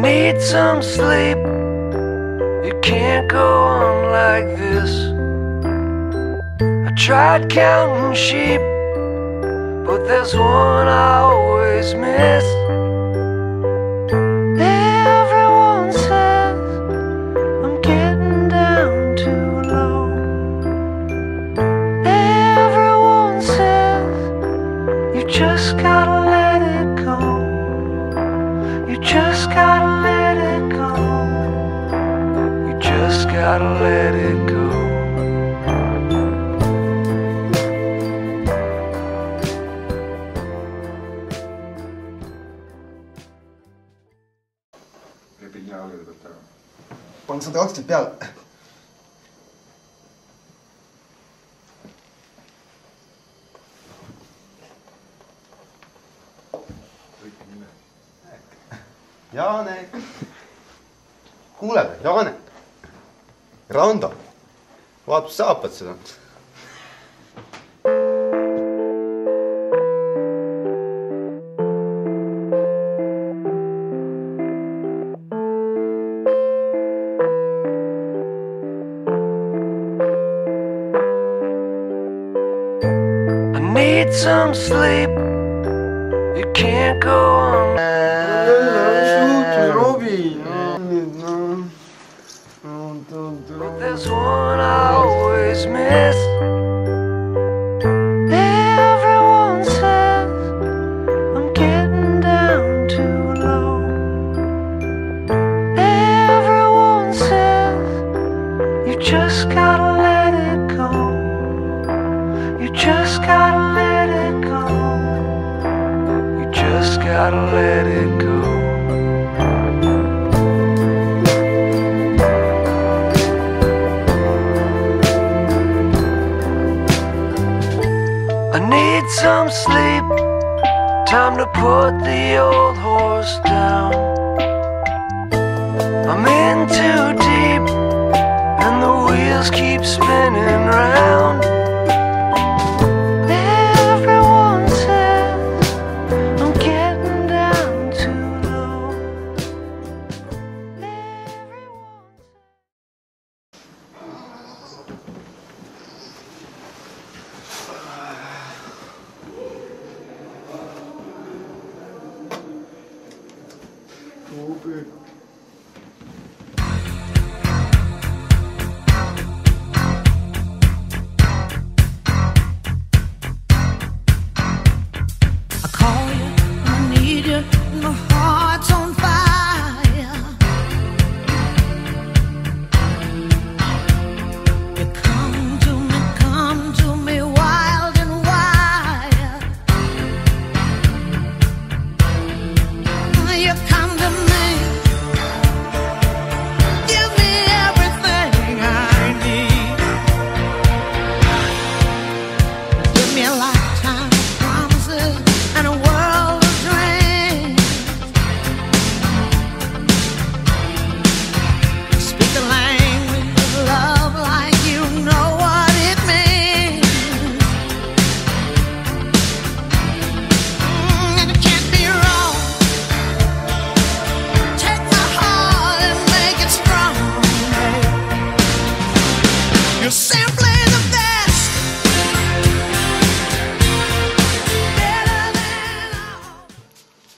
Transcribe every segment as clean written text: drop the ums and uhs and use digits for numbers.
need some sleep. It can't go on like this. I tried counting sheep, but there's one I always miss. Everyone says I'm getting down too low. Everyone says you just gotta let it go. You just gotta let it go. You just gotta let it go. Pange 120 peale. Janek. Kuule, Janek. Rando. Vaata, saapad seda. Need some sleep. You can't go on. But there's one I always miss. Everyone says I'm getting down too low. Everyone says you just gotta let it go. You just gotta let it go. You just gotta let it go. I need some sleep. Time to put the old horse down. I'm in too deep, and the wheels keep spinning round.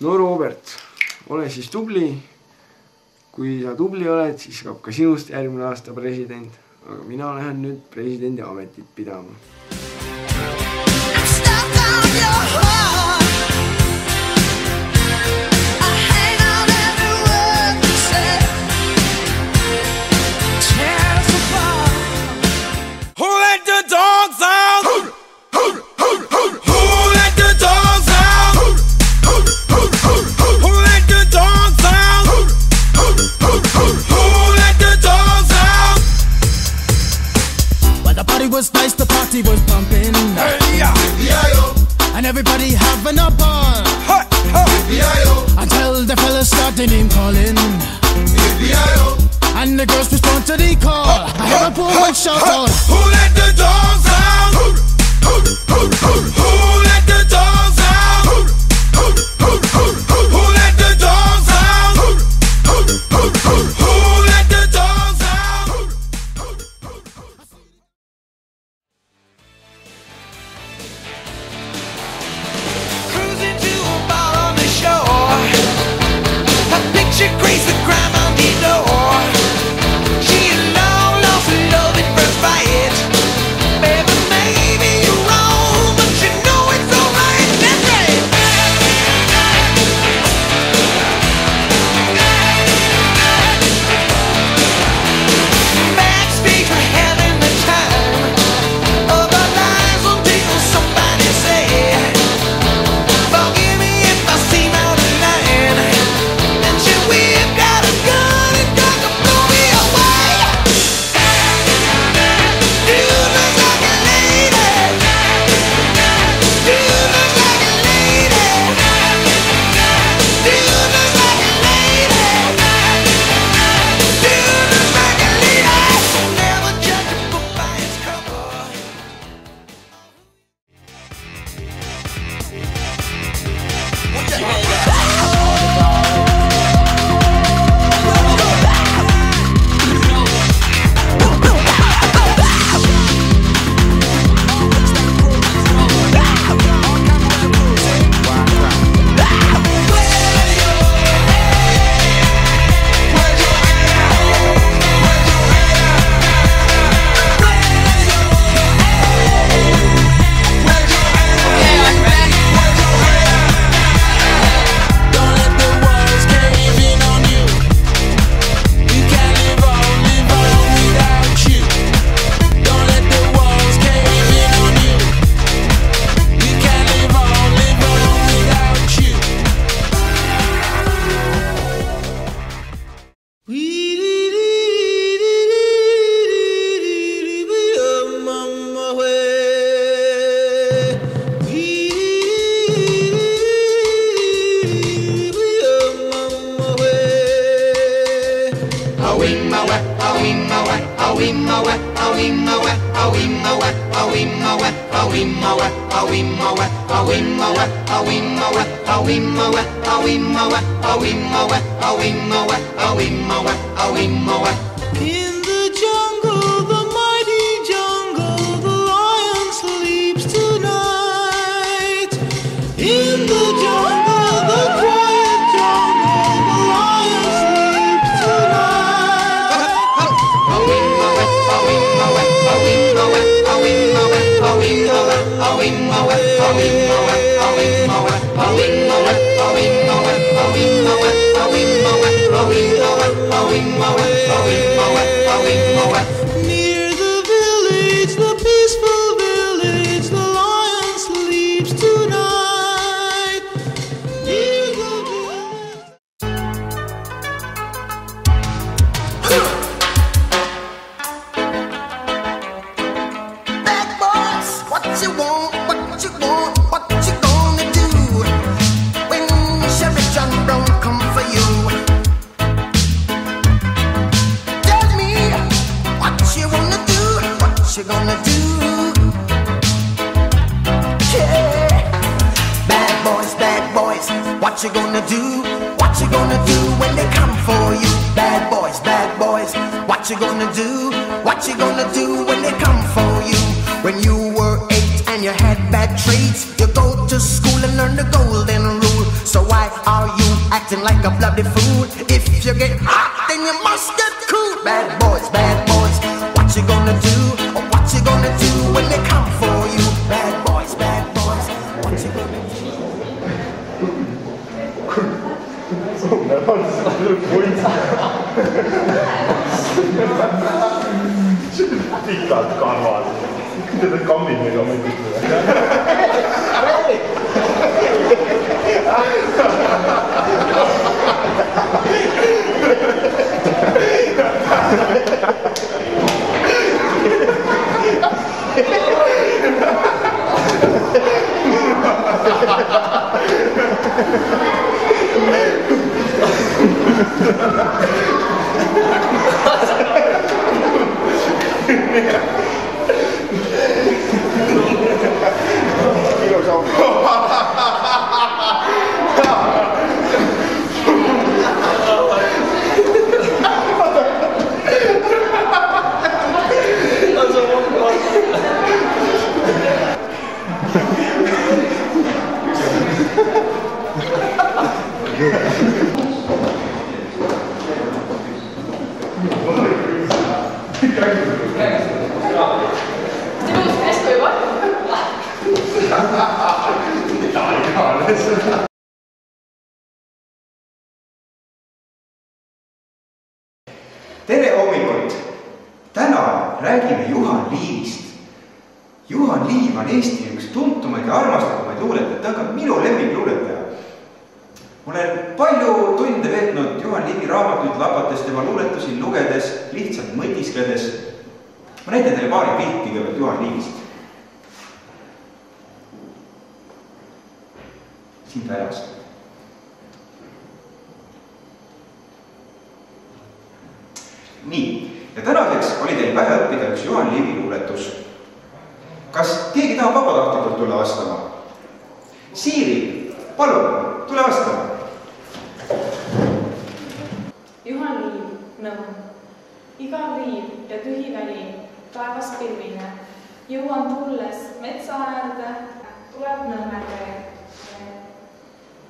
No Robert, ole siis tubli. Kui sa tubli oled, siis saab ka sinust järgmine aasta president. Aga mina lähen nüüd presidendi ametit pidama. Was nice, the party was pumping, and everybody having a ball, until the fellas started name calling, and the girls respond to the call. I hear a poor one shout out, who let the dogs out? Who let the dogs out? Who let the dogs out? In the jungle, the mighty jungle, the lion sleeps tonight. In the jungle, the quiet jungle, the lion sleeps tonight. Near the village, the peaceful village, the lion sleeps tonight. Near the village. Bad boys, what you want, what you want, what you gonna do when Sheriff John Brown come for you? Tell me what you wanna do, what you gonna do? Yeah. Bad boys, what you gonna do? What you gonna do when they come for you? Bad boys, what you gonna do? What you gonna do when they come for you? When you were 8 and you had bad traits, you go to school and learn the golden rule. So why are you acting like a bloody fool? If you get hot, then you must get cool. Bad boys, what you gonna do? Or what you gonna do when they come for you? Bad boys, what you gonna do? Pikad karvad. Need on kammid meil hommikul. Tere hommikut! Täna räägime Juhan Liivist. Juhan Liiv on Eesti üks tuntumaid ja armastatumaid luuletajaid, ta on ka minu lemmikluuletaja. Ma olen palju tunde veetnud Juhan Liivi raamatuid labates, tema luuletusi lugedes, lihtsalt mõtiskledes. Ma näitan teile paari pilti kõigepealt Juhan Liivist. Siin ta elas. Nii, ja tänaseks oli teil pähe õppida üks Juhan Liivi luuletus. Kas keegi tahab vabatahtlikult tulla vastama? Siiri, palun, tule vastama. Juhan Liiv, nõmm. Igal riiv ja tühi väli, päevas pilvine. Jõuan tulles metsa äärde, tuleb nõmmede.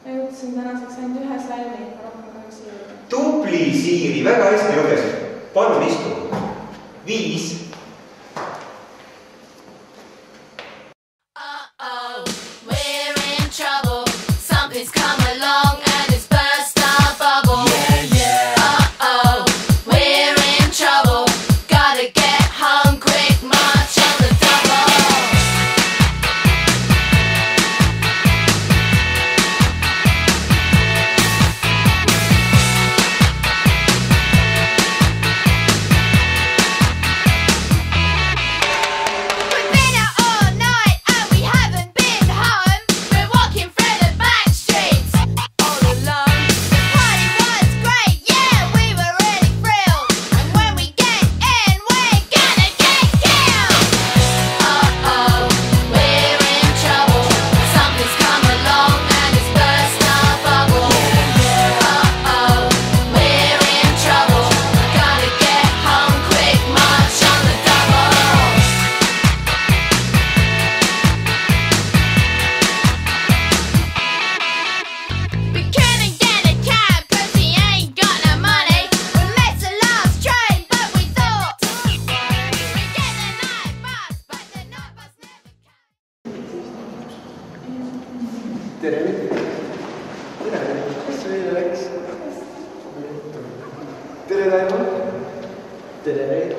Ma jõudsin tänaseks ainult ühe slälmi, rohkem kahjuks ei jõuda. Tubli, Siiri, väga hästi lugesid. Palun istu. 5. Raimond. Tere, Reet.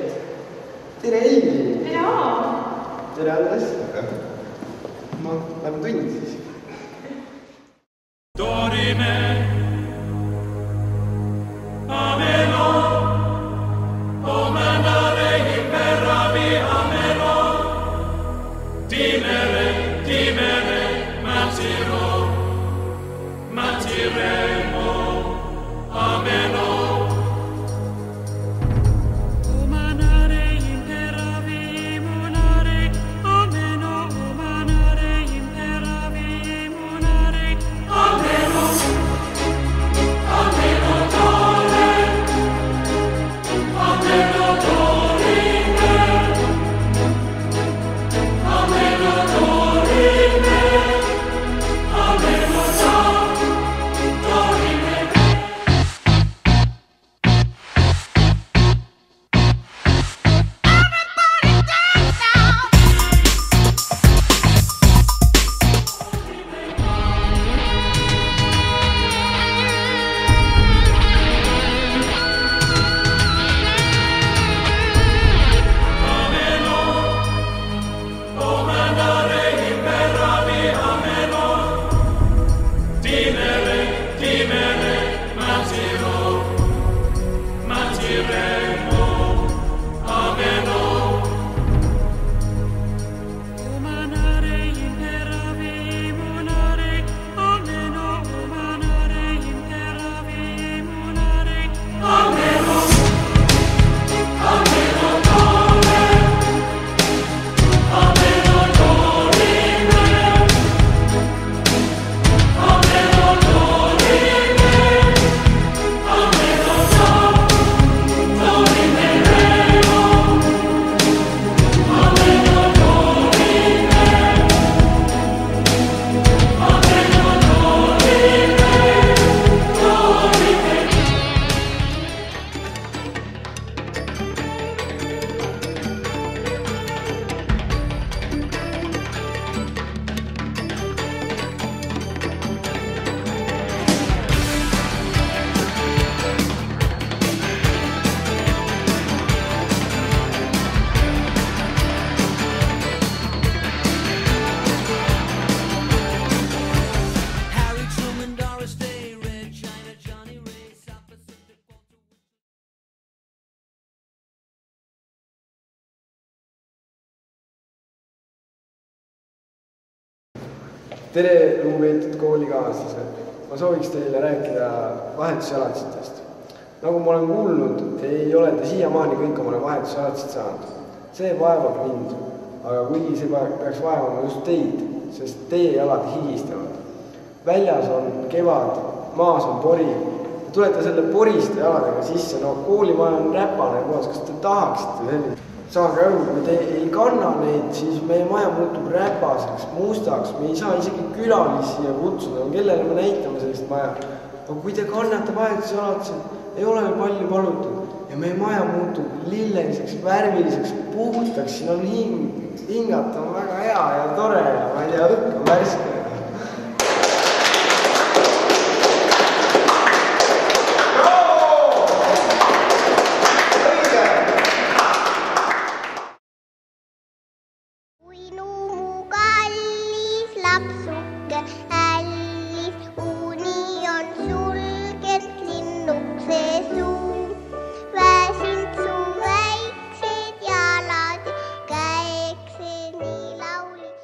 Tere, Eili. Tere, Aavo. Tere, Andres. Ma lähen tund siis. Dorime, ameno, omanare imperavi ameno, timere, matiro, matiremo, ameno. Omanare imperavi monare, ameno, omanare imperavi monare, ameno, ameno dore, ameno dorime, ameno dorime, ameno dorime. Omanare imperavi ameno, timere, matiro, matiremo, ameno. Omanare imperavi monare, ameno, omanare imperavi monare, ameno, ameno dore, ameno dorime, ameno dorime, ameno dorime remo, ameno dorime, ameno dorime. Harry Truman, Doris Day, Red China, Johnny Ray, South Pacific. Tere, lugupeetud koolikaaslased. Ma sooviks teile rääkida vahetusjalatsitest. Nagu ma olen kuulnud, ei ole te siiamaani kõik omale vahetusjalatsid saanud. See vaevab mind, aga kuigi see peaks vaevama just teid, sest teie jalad higistavad. Väljas on kevad, maas on pori. Tulete selle poriste jaladega sisse, no koolimaja on räpane koos, kas te tahaksite sellist? Saage aru, kui te ei kanna neid, siis meie maja muutub räpaseks, mustaks, me ei saa isegi külalisi siia kutsuda, kellele me näitame sellist maja. Aga kui te kannate vahetusjalatsed, ei ole palju palutud ja meie maja muutub lilleliseks, värviliseks, puhtaks, siin on hingata on väga hea ja tore ja ma ei tea, õhk on värske. Uinu mu kallis lapsuke ällis, uni on sulgenud linnukse suu. Väsinud su väiksed jalad, käekse nii laulis.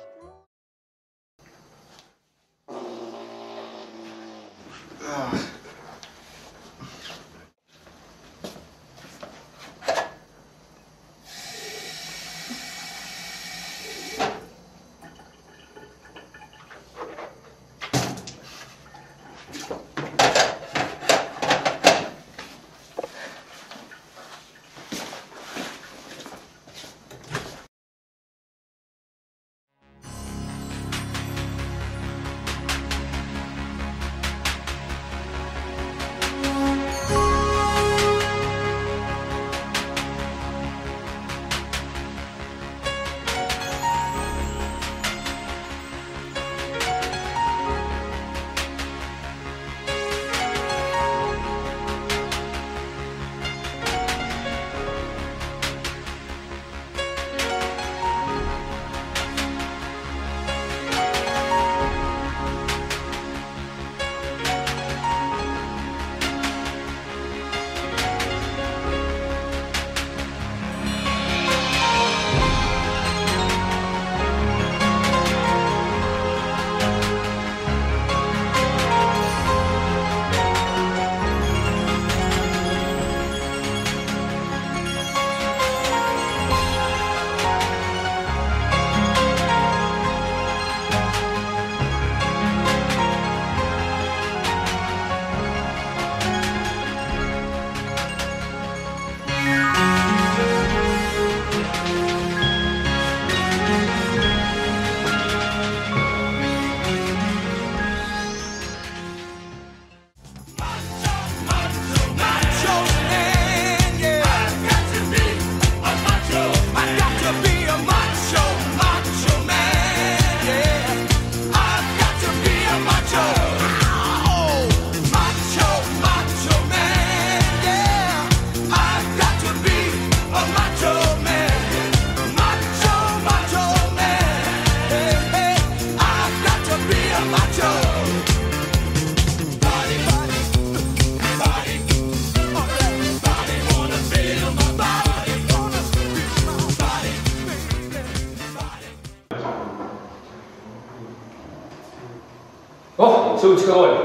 Luts ka kooli.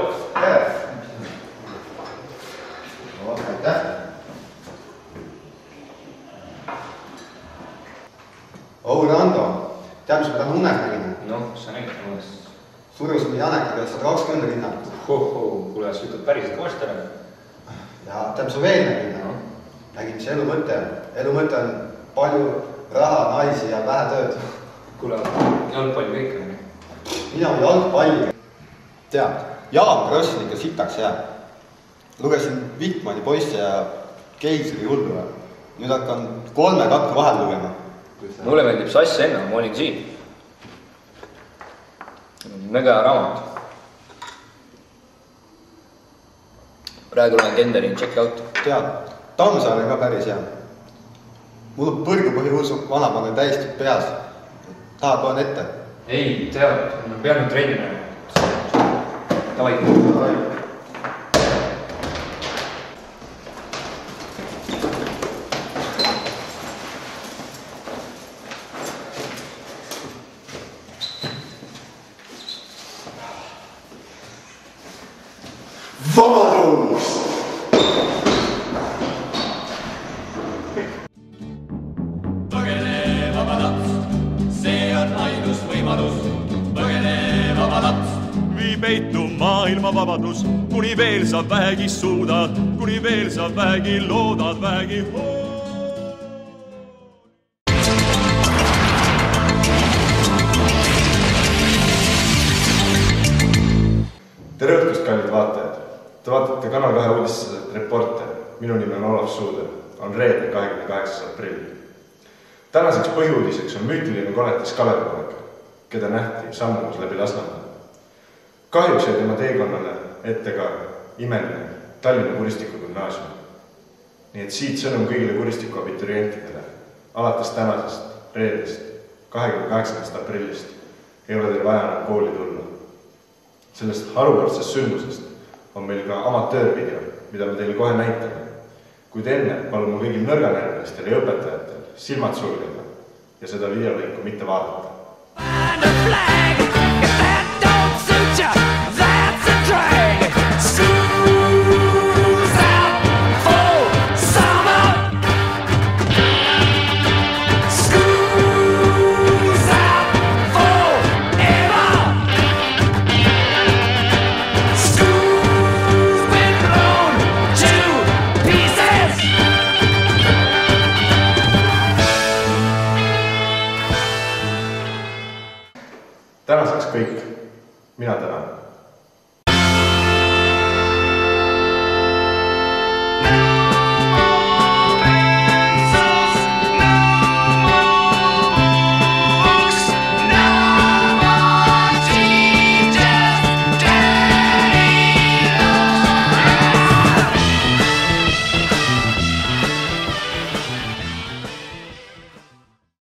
Aitäh. Rando, tead, mis ma tahan unes nägime? Noh, sa nägid unes. Surus me Janekile 120 rinnakut. Kuule, sa ütled päriselt koostada. Ja tead, mis ma veel nägime? Nägin, mis elu mõte on. Elu mõte on palju raha, naisi ja vähe tööd. Kuule, jalgpalli kõik on. Mina olen jalgpalli. Tead, Jaan Kross on ikka sitaks hea. Lugesin Wittmanni poisse ja Keisri hullu. Nüüd hakkan 3 katku vahel lugema. Mulle meeldib Sass enne, ma olin siin. Mega hea raamat. Praegu loen Genderin Check Out. Tead, Tammsaar on ka päris hea. Mul on põrgupõhiusu vanapanel täiesti peas. Tahad loen ette? Ei, tead, ma pean nüüd trenni näema. Davai. Vabadus! Põgene vaba laps, see on ainus võimalus. Põgene vaba laps. Vii peitu maailma vabadus, kuni veel sa vähegi suudad, kuni veel sa vähegi loodad, vähegi Tere õhtust, kallid vaatajad! Te vaatate Kanal 2 uudistused Reporter. Minu nimi on Olav Suuder. On reede 28. aprill. Tänaseks põhiuudiseks on müütiline koletis Kalevipoeg, keda nähti sammumas läbi Lasnamäe. Kahjuks jäi tema teekonnale ette ka imeline Tallinna Kuristiku gümnaasium. Nii et siit sõnum kõigile Kuristiku abiturientidele. Alates tänasest, reedest, 28. aprillist ei ole teil vaja enam kooli tulla. Sellest haruvardsest sündmusest on meil ka amatöörvideo, mida me teile kohe näitame. Kuid enne palun mu kõigil nõrganärvelistel ja õpetajatel silmad sulgeda ja seda videolõiku mitte vaadata. Tänaseks kõik. Mina tänan.